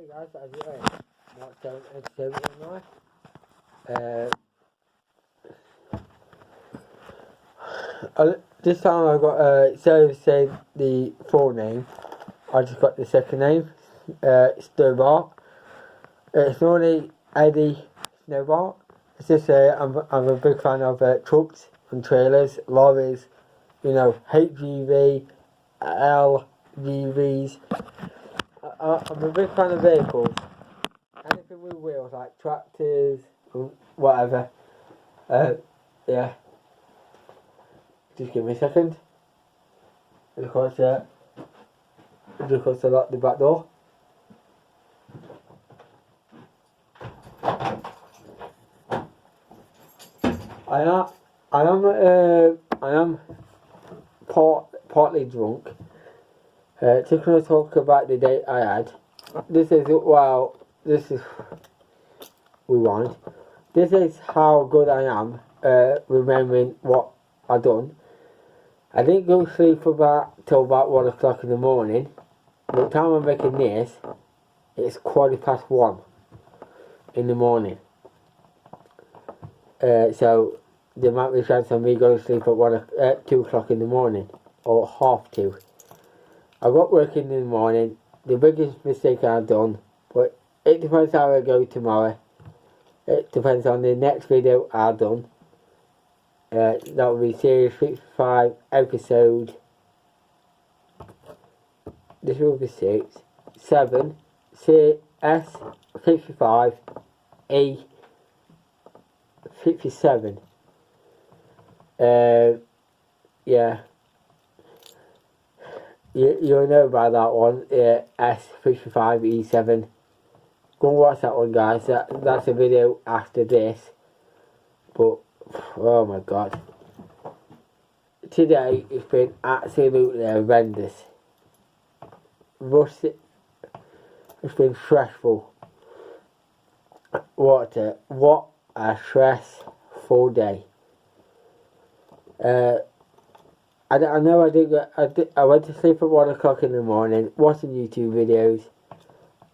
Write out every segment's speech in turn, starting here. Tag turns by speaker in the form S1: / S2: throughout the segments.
S1: Hey guys, how's it going? What's going on this time I got instead of saying the full name, I just got the second name. Snowbart. It's normally Eddie Snowbart. It's just I'm a big fan of trucks and trailers, lorries, you know, HGV, LGVs. I'm a big fan of vehicles. Anything with wheels, like tractors, whatever. Yeah. Just give me a second. Of course, to lock the back door. I am partly drunk. Just gonna talk about the date I had. This is rewind. This is how good I am remembering what I done. I didn't go to sleep till about 1 o'clock in the morning. By the time I'm making this, it's 1:15 in the morning. So there might be a chance of me going to sleep at 2 o'clock in the morning, or 2:30. I got working in the morning. The biggest mistake I've done, but it depends how I go tomorrow. It depends on the next video I've done. That will be series 55 episode. This will be 7 S55 A57. Yeah. You'll know about that one. S55 E7. Go and watch that one, guys. That's a video after this. But oh my god, today it's been absolutely horrendous. It's been stressful. What a stressful day. I know I went to sleep at 1 o'clock in the morning, watching YouTube videos.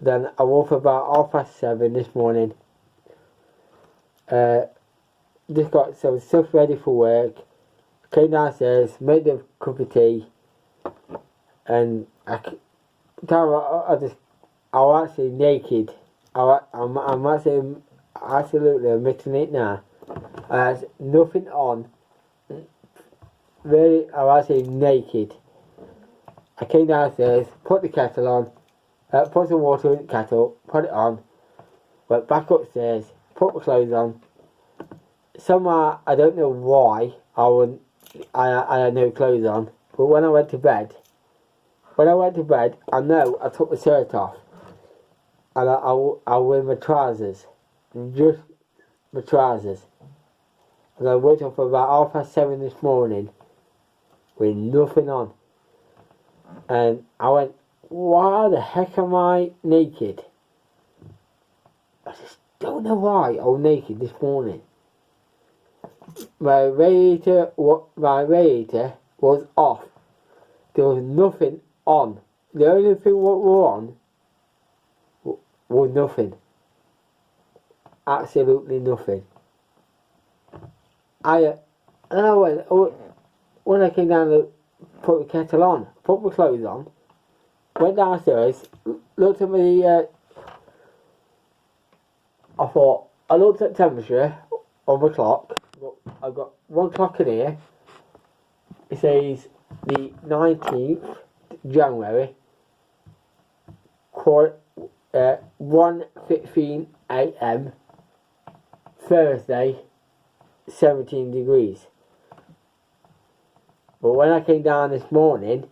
S1: Then I woke up about 7:30 this morning. Just got some stuff ready for work. Came downstairs, made a cup of tea, and I was actually naked. I'm actually absolutely admitting it now. I had nothing on. Really, I was actually naked. I came downstairs, put the kettle on, put some water in the kettle, put it on, went back upstairs, put my clothes on. Somehow, I don't know why, I had no clothes on, but when I went to bed, I know I took my shirt off, and I wear my trousers, just my trousers. And I woke up about 7:30 this morning, with nothing on. And I went, why the heck am I naked? I just don't know why I was naked this morning. My radiator was off. There was nothing on. The only thing what was on was nothing. Absolutely nothing. And I went, when I came down to put the kettle on, put my clothes on, went downstairs, looked at my, I looked at temperature on my clock. I've got 1 clock in here. It says the 19th January, 1:15 AM, Thursday, 17 degrees. But when I came down this morning,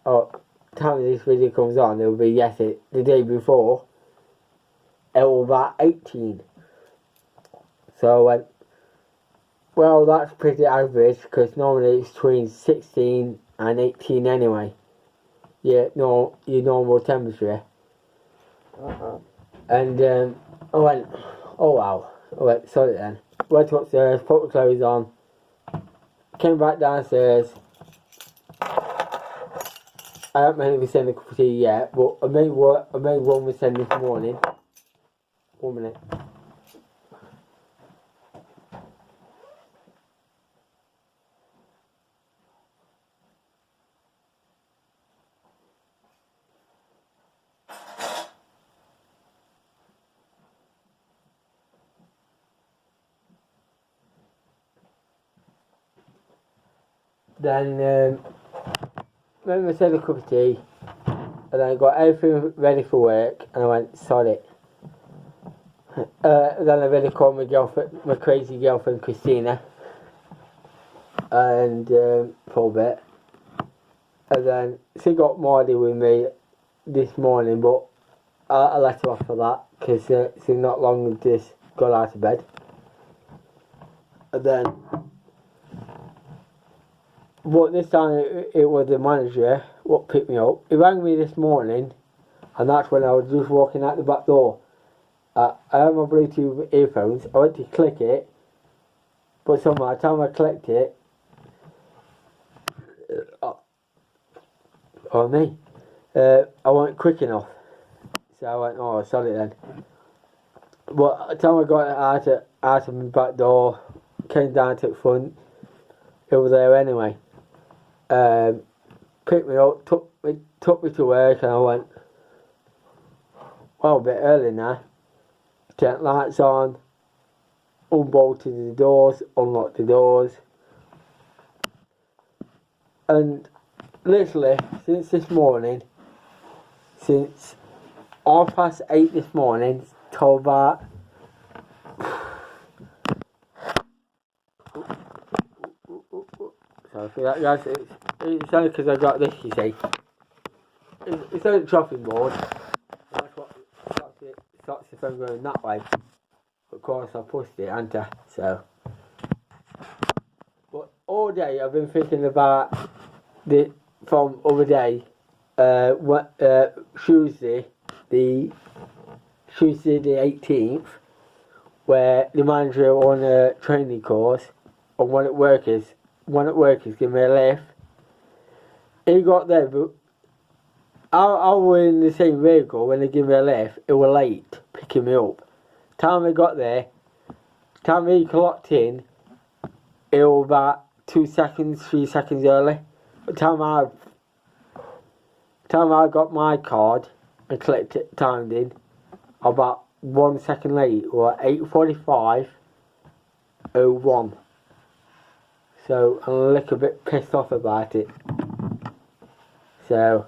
S1: time this video comes on, it will be the day before, it was about 18. So I went, well, that's pretty average, because normally it's between 16 and 18 anyway. Yeah, no, your normal temperature. And I went, oh wow. I went, sorry then. Went upstairs, put my clothes on, came back downstairs, I haven't made me send a cup of tea yet, but I made one we send this morning. 1 minute. Then made me send a cup of tea, and then I got everything ready for work, and I went, sod it. Then I really called my crazy girlfriend Christina, and for a bit, and then she got Mardy with me this morning, but I let her off for that because she's not long just got out of bed. And then, but this time it was the manager what picked me up. He rang me this morning, and that's when I was just walking out the back door. I had my Bluetooth earphones. I went to click it, but somehow by the time I clicked it, I wasn't quick enough. So I went, oh, sorry then. But by the time I got out of my back door, came down to the front, it was there anyway. Picked me up, took me to work, and I went, well, a bit early now. Turned lights on, unbolted the doors, unlocked the doors, and literally since this morning, since 8:30 this morning till about sorry for that guys, it's only because I got this, you see. It's on the chopping board. That's what stops the phone going that way. Of course I pushed it, hadn't I? So, but all day I've been thinking about from other day, Tuesday the 18th, where the manager on a training course and one at work is giving me a lift. He got there, but I was in the same vehicle when they gave me a lift. It was late picking me up. Time I got there, time he clocked in, it was about 3 seconds early. By the time I got my card and clicked it, timed in, about 1 second late, or 8:45:01. So I'm a little bit pissed off about it. So,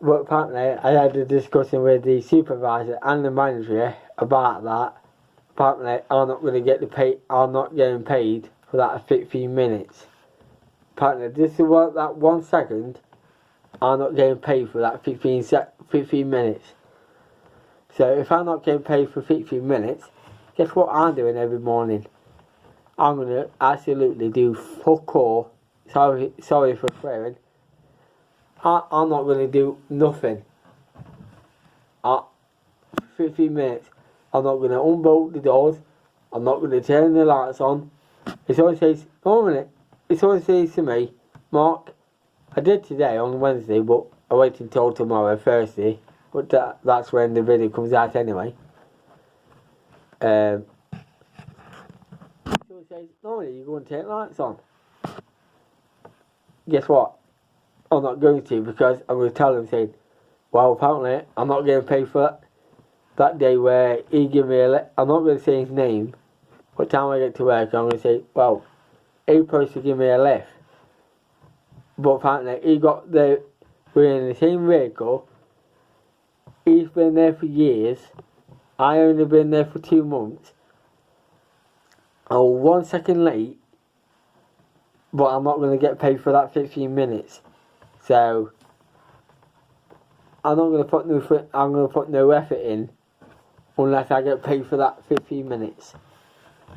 S1: but apparently I had a discussion with the supervisor and the manager about that. Apparently I'm not going to get I'm not getting paid for that 15 minutes. Apparently this is what that 1 second, I'm not getting paid for that 15 minutes. So if I'm not getting paid for 15 minutes, guess what I'm doing every morning? I'm going to absolutely do fuck all. Sorry for swearing. I'm not going to do nothing. 15 minutes. I'm not going to unbolt the doors. I'm not going to turn the lights on. It always says, it always says to me, Mark, I did today on Wednesday, but I wait until tomorrow, Thursday. But that's when the video comes out anyway. It always says, normally you're going to turn lights on. Guess what? I'm not going to, because I'm going to tell him saying, well, apparently I'm not getting paid for that day where he gave me I'm not going to say his name. What time I get to work, I'm going to say, well, he was supposed to give me a lift. But apparently he got there, we're in the same vehicle. He's been there for years. I only been there for 2 months. I was 1 second late, but I'm not going to get paid for that 15 minutes. So I'm not going to put no effort in unless I get paid for that 15 minutes.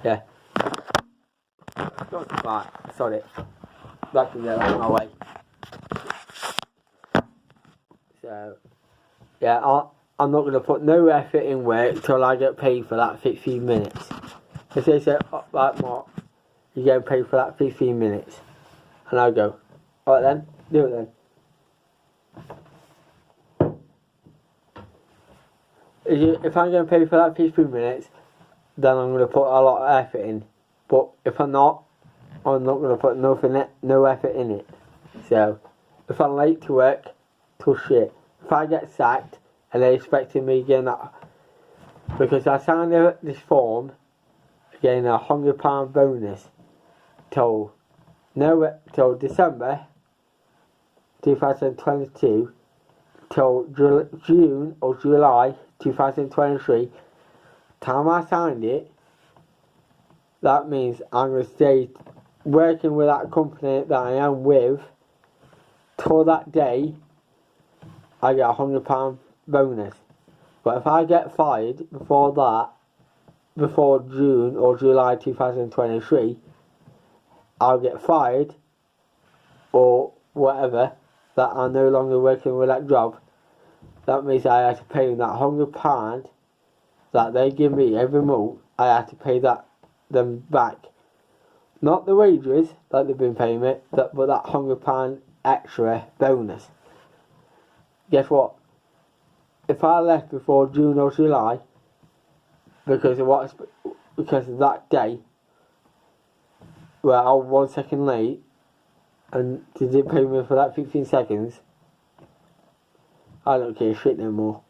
S1: Yeah. Right, sorry. That can get out of my way. So yeah, I'm not going to put no effort in work till I get paid for that 15 minutes. If they say, oh, right, Mark, you're getting paid for that 15 minutes. And I go, alright then, do it then. If I'm going to pay for that 15 minutes, then I'm going to put a lot of effort in. But if I'm not going to put no effort in it. So, if I'm late to work, tough shit. If I get sacked and they're expecting me getting that, because I signed this form, getting £100 bonus till December 2022 till June or July 2023. Time I signed it, that means I'm going to stay working with that company that I am with till that day. I get £100 bonus. But if I get fired before June or July 2023, I'll get fired or whatever, that I'm no longer working with that job. That means I have to pay them that £100 that they give me every month. I have to pay them back. Not the wages that they've been paying me, but that £100 extra bonus. Guess what? If I left before June or July, because of that day, where I was 1 second late, and they didn't pay me for that 15 seconds, I don't care shit no more.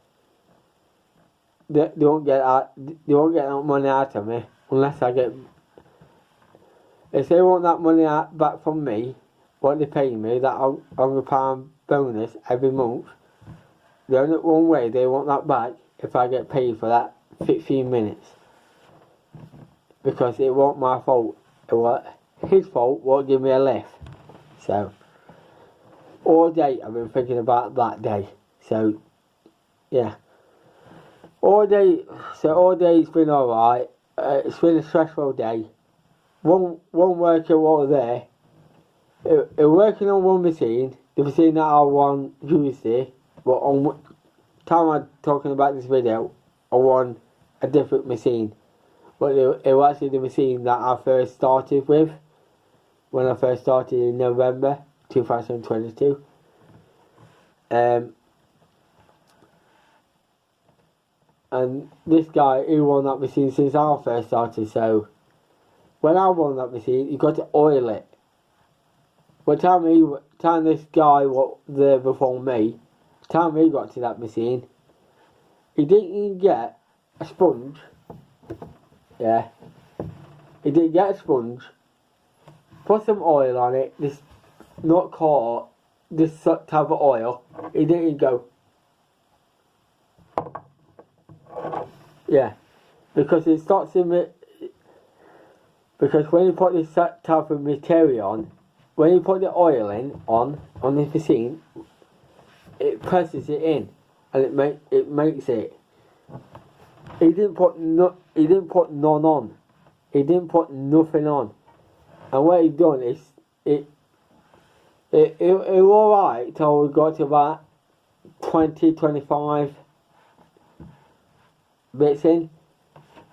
S1: They won't get that money out of me unless I get. If they want that money back from me, what they pay me, that £100 bonus every month, the only one way they want that back if I get paid for that 15 minutes. Because it wasn't my fault. It was his fault, won't give me a lift. So, all day I've been thinking about that day. So, yeah. All day it's been alright. It's been a stressful day. One worker was there. It working on one machine. The machine that I won Tuesday. But on the time I'm talking about this video, I won a different machine. But it was actually the machine that I first started with. When I first started in November 2022. And this guy, he won that machine since I first started, so when I won that machine, you got to oil it. But time this guy was there before me, time he got to that machine, he didn't even get a sponge. Yeah. He didn't get a sponge. Put some oil on it, this type of oil. He didn't even go. Yeah, because it starts in it. Because when you put this type of material on, when you put the oil on this machine, it presses it in, and it makes it. He didn't put none on. He didn't put nothing on, and what he done is it was alright till we got to about 20-25 bits in,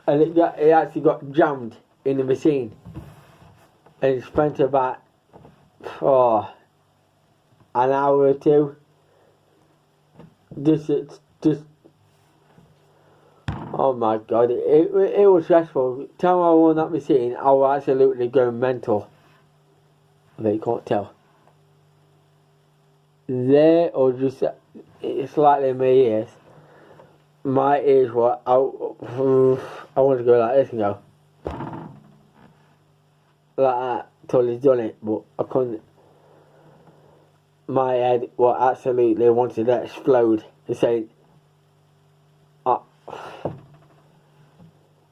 S1: and it actually got jammed in the machine, and it spent about an hour or two just oh my god, it was stressful. The time I won that machine, I was absolutely going mental. But you can't tell there, or just it's slightly in my ears. My ears were out. I want to go like this and go like that till he's done it, but I couldn't. My head was absolutely wanted to explode. And saying, I'm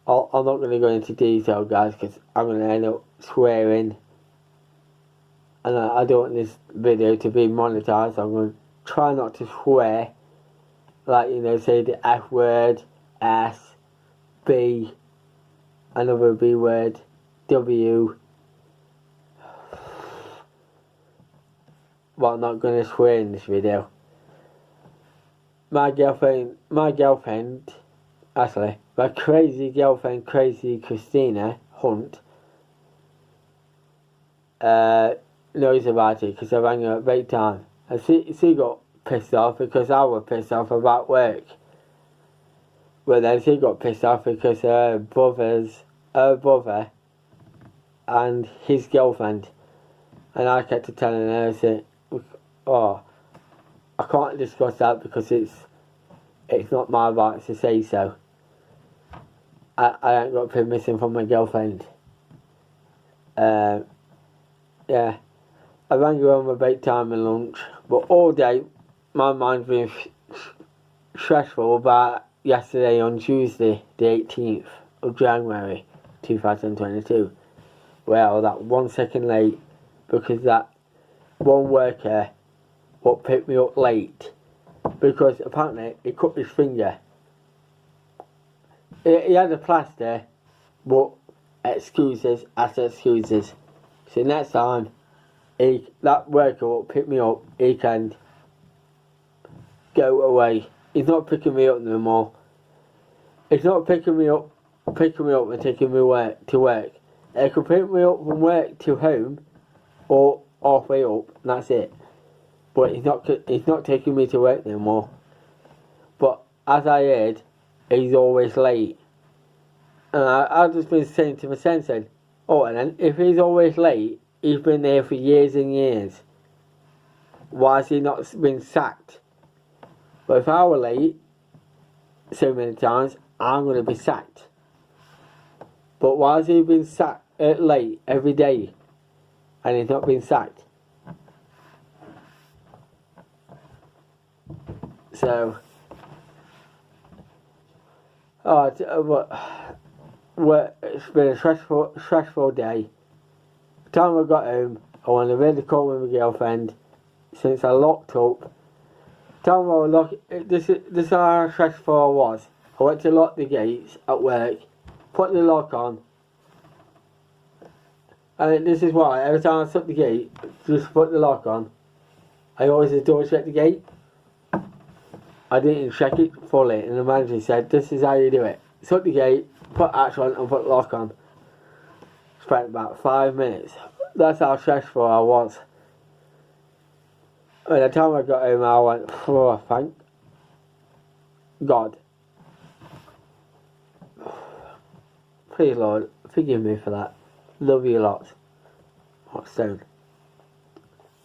S1: not going to go into detail, guys, because I'm going to end up swearing, and I don't want this video to be monetized. I'm going to try not to swear. Like, say the F word, S, B, another B word, W. But I'm not going to swear in this video. My girlfriend, actually, my crazy girlfriend, Crazy Christina Hunt, knows about it because I rang her at break time. And she got pissed off because I was pissed off about work. But then she got pissed off because her brother and his girlfriend, and I kept telling her, saying, "Oh, I can't discuss that because it's not my right to say so. I ain't got permission from my girlfriend." Yeah, I rang her on my break time and lunch, but all day my mind's been stressful about yesterday on Tuesday, the 18th of January 2022, where I was that 1 second late because that one worker what picked me up late because apparently he cut his finger. He had a plaster, but excuses after excuses. So next time that worker will pick me up, he can go away. He's not picking me up no more. He's not picking me up and taking me to work. He can pick me up from work to home or halfway up, and that's it. But he's not taking me to work no more. But as I heard, he's always late. And I've just been saying to myself, said, oh, and then if he's always late, he's been there for years and years. Why has he not been sacked? But if I were late so many times, I'm going to be sacked. But why has he been sacked late every day and he's not been sacked? So, it's been a stressful day. The time I got home, I went to really call with my girlfriend since I locked up. The time I was this is how stressful I was. I went to lock the gates at work, put the lock on, and this is why every time I shut the gate, just put the lock on, I always double check the gate. I didn't check it fully, and the manager said, this is how you do it. Shut the gate, put hatch on, and put the lock on. Spent about 5 minutes. That's how stressful I was. By the time I got home, I went, oh, thank God. Please, Lord, forgive me for that. Love you lots. Hot stone.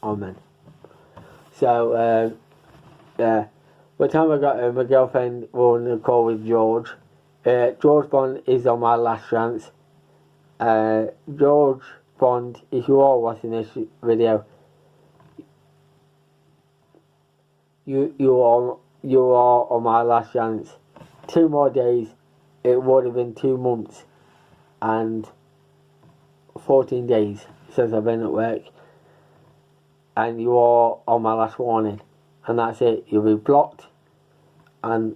S1: Amen. So, yeah. By the time I got home, my girlfriend was on a call with George. George Bond is on my last chance. George Bond, if you are watching this video, you are on my last chance. 2 more days, it would have been 2 months and 14 days since I've been at work. And you are on my last warning. And that's it. You'll be blocked. And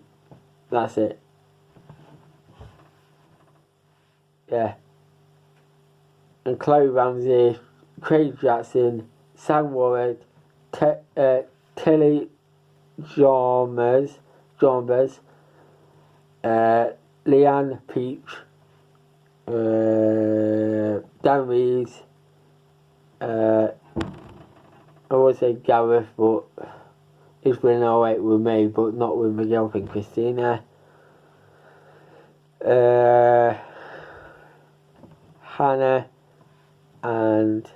S1: that's it. Yeah. And Chloe Ramsey, Craig Jackson, Sam Warren, Tilly Chalmers, Leanne Peach, Dan Reeves, I would say Gareth, but he's been alright with me, but not with my girlfriend Christina. Hannah and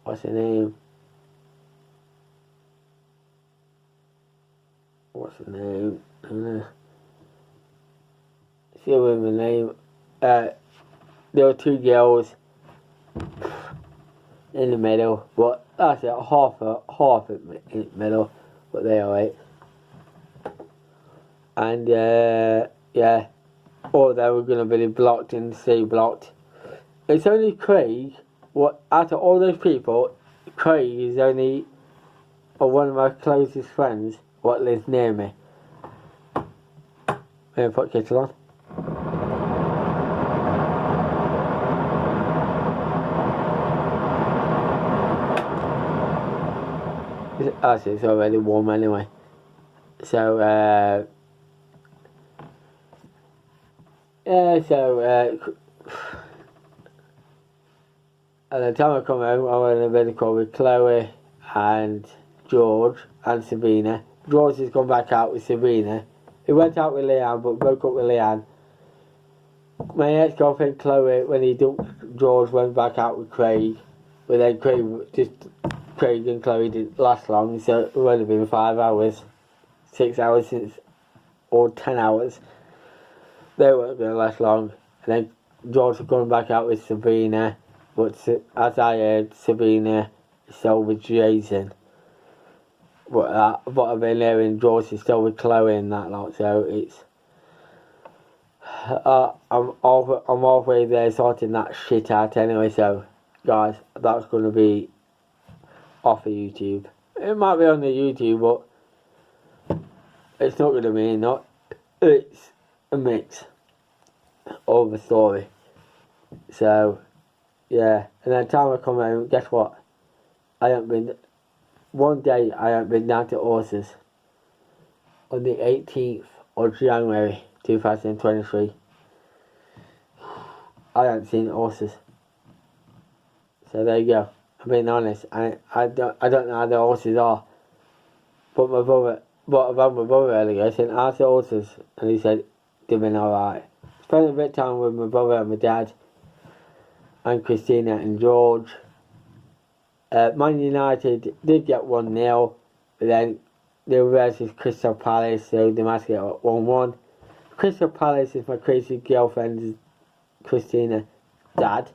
S1: what's her name? Still with my name. There were 2 girls in the middle, but that's it, half in the middle, but they're alright. And yeah, all they were gonna be blocked and stay blocked. It's only Craig. What out of all those people, Craig is only one of my closest friends. What lives near me. Maybe put kettle on. Actually, it's already warm anyway. So, at the time I come home, I went on a video call with Chloe and George and Sabrina. George has gone back out with Sabrina He went out with Leanne, but broke up with Leanne. My ex-girlfriend Chloe, when he dumped George, went back out with Craig. But then Craig and Chloe didn't last long, so it would have been 5 hours, 6 hours since, or 10 hours. They weren't going to last long. And then George was going back out with Sabrina, but as I heard, Sabrina is still with Jason. But I've been hearing George is still with Chloe and that lot, so it's... I'm halfway there sorting that shit out anyway, so guys, that's going to be off of YouTube. It might be on the YouTube, but it's not going to be not. It's a mix of the story. So yeah, and then time I come home, guess what? One day I haven't been down to horses. On the 18th of January 2023. I haven't seen horses. So there you go. I'm being honest. I don't know how the horses are. But I rang my brother earlier. I said, how's the horses? And he said, they've been alright. Spent a bit of time with my brother and my dad. And Christina and George. Man United did get 1-0. But then they were versus Crystal Palace. So they must get 1-1. Crystal Palace is my crazy girlfriend's Christina dad.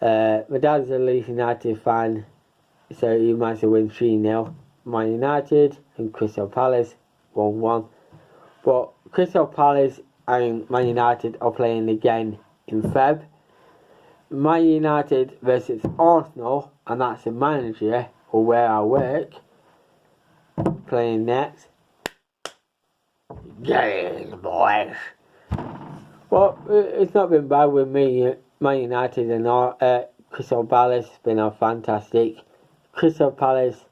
S1: My dad's a Leeds United fan, so he managed to win 3-0. Man United and Crystal Palace 1-1. But Crystal Palace and Man United are playing again in Feb. Man United versus Arsenal, and that's the manager or where I work, playing next. Yes, boys. Well, it's not been bad with me. Man United and Crystal Palace has been fantastic. Crystal Palace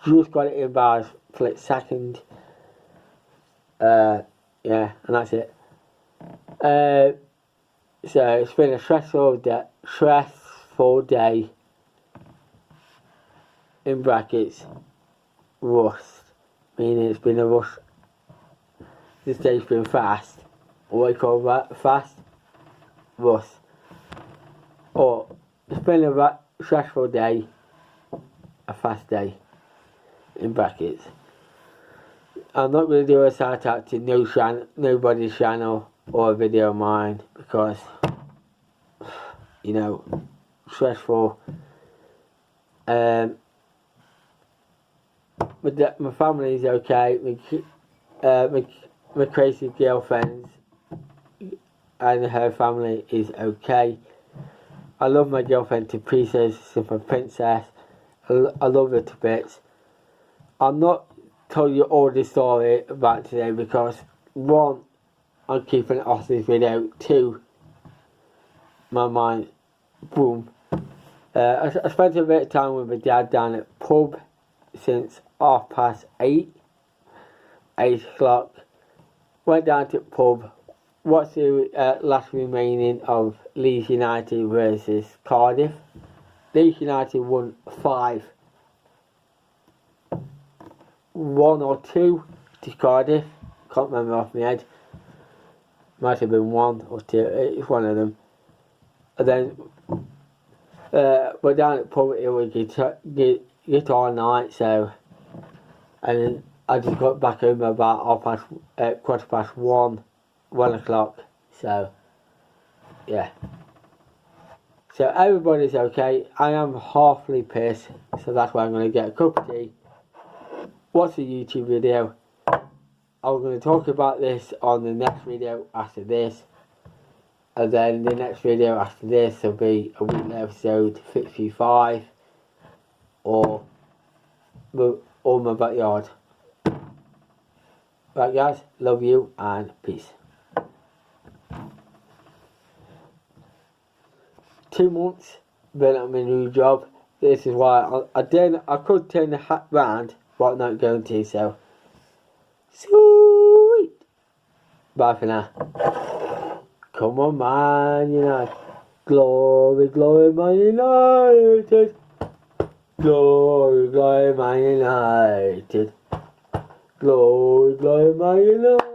S1: just got it in by a split second. Yeah, and that's it. So it's been a stressful day. In brackets, rust. Meaning it's been a rush. This day's been fast. What do you call that? Fast? Rust. Or it's been a stressful day. A fast day. In brackets. I'm not going to do a shout out to nobody's channel or a video of mine because, you know, stressful. My family's okay. My crazy girlfriend and her family is okay. I love my girlfriend to pieces. She's my princess. I love her to bits. I'm not telling you all the story about today because 1, I'm keeping it off this video. 2, my mind, boom. I spent a bit of time with my dad down at pub since 8:30, 8 o'clock. Went down to the pub, watched the last remaining of Leeds United versus Cardiff. Leeds United won 5-1 or 2 to Cardiff. Can't remember off my head. Might have been 1 or 2. It's one of them. And then we're down at the pub. It was guitar night, so, and then I just got back home about 1:15, 1 o'clock. So yeah. So everybody's okay. I am halfly pissed, so that's why I'm going to get a cup of tea. Watch the YouTube video. I'm going to talk about this on the next video after this. And then the next video after this will be a weekly episode 55 or my backyard. Right guys, love you and peace. 2 months, been at my new job. This is why I could turn the hat round, but I'm not going to, so sweet. Bye for now. Come on, Man United. Glory, glory, Man United. Glory, glory, Man United. Glory, glory, my Lord.